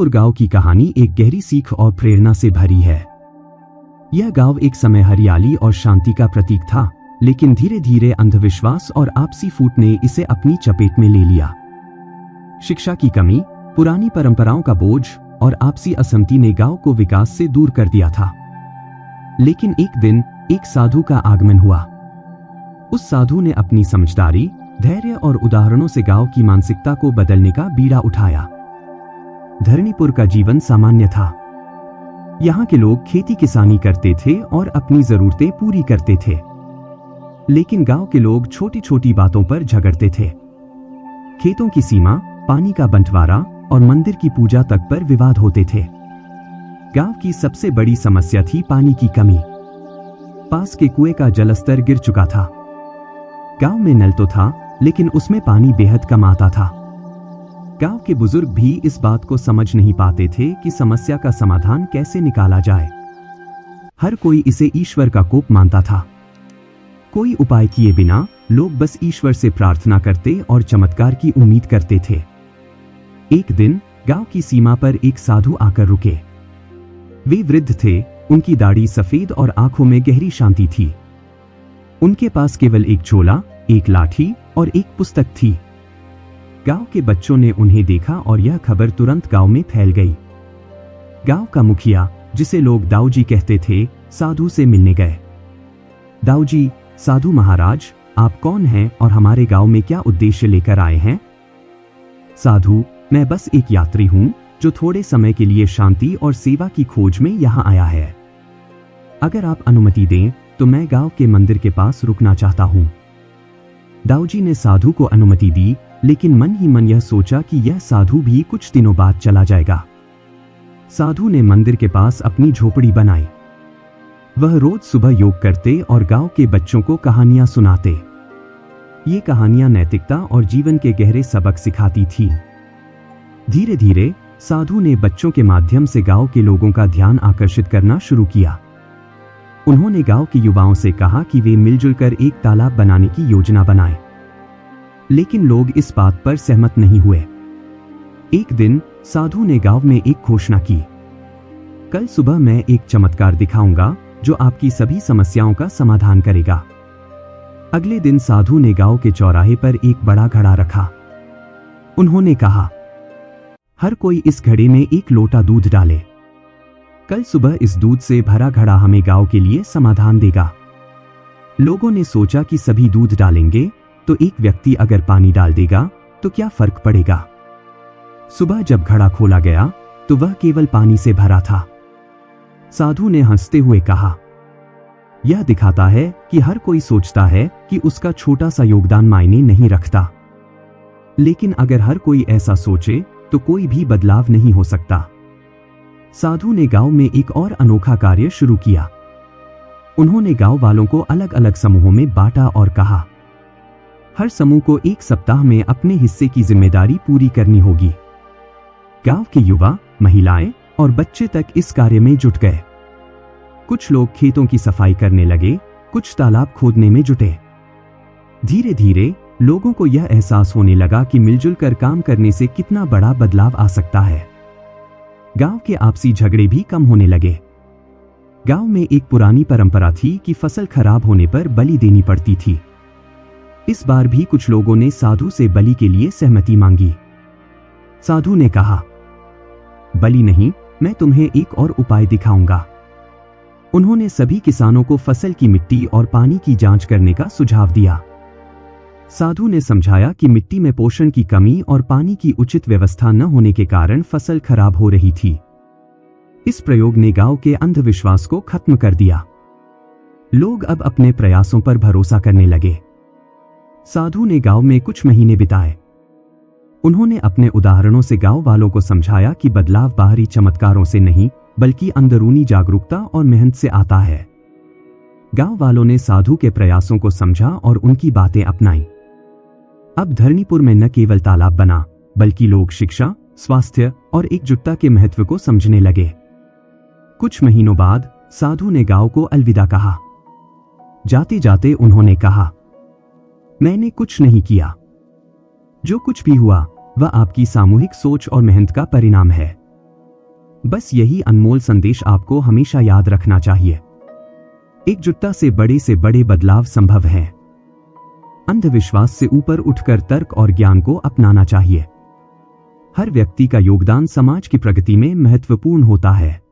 धरणीपुर गांव की कहानी एक गहरी सीख और प्रेरणा से भरी है। यह गांव एक समय हरियाली और शांति का प्रतीक था, लेकिन धीरे धीरे अंधविश्वास और आपसी फूट ने इसे अपनी चपेट में ले लिया। शिक्षा की कमी, पुरानी परंपराओं का बोझ और आपसी असहमति ने गांव को विकास से दूर कर दिया था। लेकिन एक दिन एक साधु का आगमन हुआ। उस साधु ने अपनी समझदारी, धैर्य और उदाहरणों से गांव की मानसिकता को बदलने का बीड़ा उठाया। धरणीपुर का जीवन सामान्य था। यहाँ के लोग खेती किसानी करते थे और अपनी जरूरतें पूरी करते थे। लेकिन गांव के लोग छोटी छोटी बातों पर झगड़ते थे। खेतों की सीमा, पानी का बंटवारा और मंदिर की पूजा तक पर विवाद होते थे। गांव की सबसे बड़ी समस्या थी पानी की कमी। पास के कुएं का जलस्तर गिर चुका था। गांव में नल तो था, लेकिन उसमें पानी बेहद कम आता था। गांव के बुजुर्ग भी इस बात को समझ नहीं पाते थे कि समस्या का समाधान कैसे निकाला जाए। हर कोई इसे ईश्वर का कोप मानता था। कोई उपाय किए बिना लोग बस ईश्वर से प्रार्थना करते और चमत्कार की उम्मीद करते थे। एक दिन गांव की सीमा पर एक साधु आकर रुके। वे वृद्ध थे, उनकी दाढ़ी सफेद और आंखों में गहरी शांति थी। उनके पास केवल एक झोला, एक लाठी और एक पुस्तक थी। गांव के बच्चों ने उन्हें देखा और यह खबर तुरंत गांव में फैल गई। गांव का मुखिया, जिसे लोग दाऊजी कहते थे, साधु से मिलने गए। दाऊजी, साधु महाराज, आप कौन हैं और हमारे गांव में क्या उद्देश्य लेकर आए हैं? साधु, मैं बस एक यात्री हूं जो थोड़े समय के लिए शांति और सेवा की खोज में यहां आया है। अगर आप अनुमति दें तो मैं गांव के मंदिर के पास रुकना चाहता हूं। दाऊजी ने साधु को अनुमति दी, लेकिन मन ही मन यह सोचा कि यह साधु भी कुछ दिनों बाद चला जाएगा। साधु ने मंदिर के पास अपनी झोपड़ी बनाई। वह रोज सुबह योग करते और गांव के बच्चों को कहानियां सुनाते। ये कहानियां नैतिकता और जीवन के गहरे सबक सिखाती थी। धीरे धीरे साधु ने बच्चों के माध्यम से गांव के लोगों का ध्यान आकर्षित करना शुरू किया। उन्होंने गांव के युवाओं से कहा कि वे मिलजुल कर एक तालाब बनाने की योजना बनाएं। लेकिन लोग इस बात पर सहमत नहीं हुए। एक दिन साधु ने गांव में एक घोषणा की, कल सुबह मैं एक चमत्कार दिखाऊंगा जो आपकी सभी समस्याओं का समाधान करेगा। अगले दिन साधु ने गांव के चौराहे पर एक बड़ा घड़ा रखा। उन्होंने कहा, हर कोई इस घड़े में एक लोटा दूध डाले। कल सुबह इस दूध से भरा घड़ा हमें गांव के लिए समाधान देगा। लोगों ने सोचा कि सभी दूध डालेंगे तो एक व्यक्ति अगर पानी डाल देगा तो क्या फर्क पड़ेगा। सुबह जब घड़ा खोला गया तो वह केवल पानी से भरा था। साधु ने हंसते हुए कहा, यह दिखाता है कि हर कोई सोचता है कि उसका छोटा सा योगदान मायने नहीं रखता। लेकिन अगर हर कोई ऐसा सोचे तो कोई भी बदलाव नहीं हो सकता। साधु ने गांव में एक और अनोखा कार्य शुरू किया। उन्होंने गांव वालों को अलग अलग समूहों में बांटा और कहा, हर समूह को एक सप्ताह में अपने हिस्से की जिम्मेदारी पूरी करनी होगी। गांव के युवा, महिलाएं और बच्चे तक इस कार्य में जुट गए। कुछ लोग खेतों की सफाई करने लगे, कुछ तालाब खोदने में जुटे। धीरे धीरे लोगों को यह एहसास होने लगा कि मिलजुल कर काम करने से कितना बड़ा बदलाव आ सकता है। गांव के आपसी झगड़े भी कम होने लगे। गांव में एक पुरानी परंपरा थी कि फसल खराब होने पर बलि देनी पड़ती थी। इस बार भी कुछ लोगों ने साधु से बलि के लिए सहमति मांगी। साधु ने कहा, बलि नहीं, मैं तुम्हें एक और उपाय दिखाऊंगा। उन्होंने सभी किसानों को फसल की मिट्टी और पानी की जांच करने का सुझाव दिया। साधु ने समझाया कि मिट्टी में पोषण की कमी और पानी की उचित व्यवस्था न होने के कारण फसल खराब हो रही थी। इस प्रयोग ने गांव के अंधविश्वास को खत्म कर दिया। लोग अब अपने प्रयासों पर भरोसा करने लगे। साधु ने गांव में कुछ महीने बिताए। उन्होंने अपने उदाहरणों से गांव वालों को समझाया कि बदलाव बाहरी चमत्कारों से नहीं, बल्कि अंदरूनी जागरूकता और मेहनत से आता है। गांव वालों ने साधु के प्रयासों को समझा और उनकी बातें अपनाई। अब धरणीपुर में न केवल तालाब बना, बल्कि लोग शिक्षा, स्वास्थ्य और एकजुटता के महत्व को समझने लगे। कुछ महीनों बाद साधु ने गांव को अलविदा कहा। जाते जाते उन्होंने कहा, मैंने कुछ नहीं किया। जो कुछ भी हुआ वह आपकी सामूहिक सोच और मेहनत का परिणाम है। बस यही अनमोल संदेश आपको हमेशा याद रखना चाहिए। एकजुटता से बड़े बदलाव संभव हैं। अंधविश्वास से ऊपर उठकर तर्क और ज्ञान को अपनाना चाहिए। हर व्यक्ति का योगदान समाज की प्रगति में महत्वपूर्ण होता है।